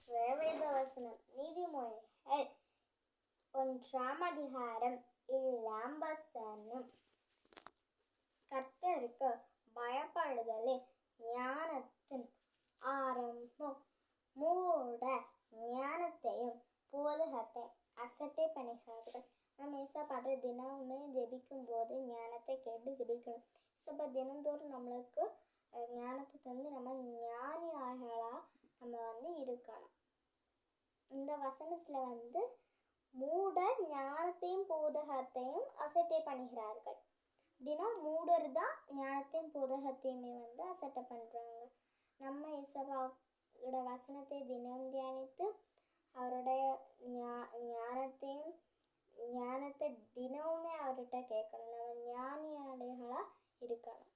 വേദവസനം നീതിമൊഴികൾ 1-ാം അധികാരം 7-ാം വസനം. கர்த்தருக்கு பயப்படுதலே ஞானத்தின் ஆரம்பம். மூட ஞானத்தையும் போதகத்தை அசட்டை பண்ணுகிறார்கள். நம்ம ஏசப்பாட்ட தினமே ஜெபிக்கும் போது ஞானத்தை கேட்டு ஜெபிக்கணும். ஏசப்பா தினந்தோறும் நம்மளுக்கு ஞானத்தை தந்து நம்ம ஞானியார்களாக நம்ம இருக்கணும். இந்த வசனத்தில் மூடர் ஞானத்தையும் போதகத்தையும் அசட்டை பண்ணுகிறார்கள். அப்படின்னா மூடர் தான் ஞானத்தையும் போதகத்தையுமே அசட்டை பண்ணுறாங்க. நம்ம ஏசப்பாவோட வசனத்தை தினம் தியானித்து அவருடைய ஞானத்தை தினமுமே அவர்கிட்ட கேட்கணும். நம்ம ஞானியாளிகளாக இருக்கணும்.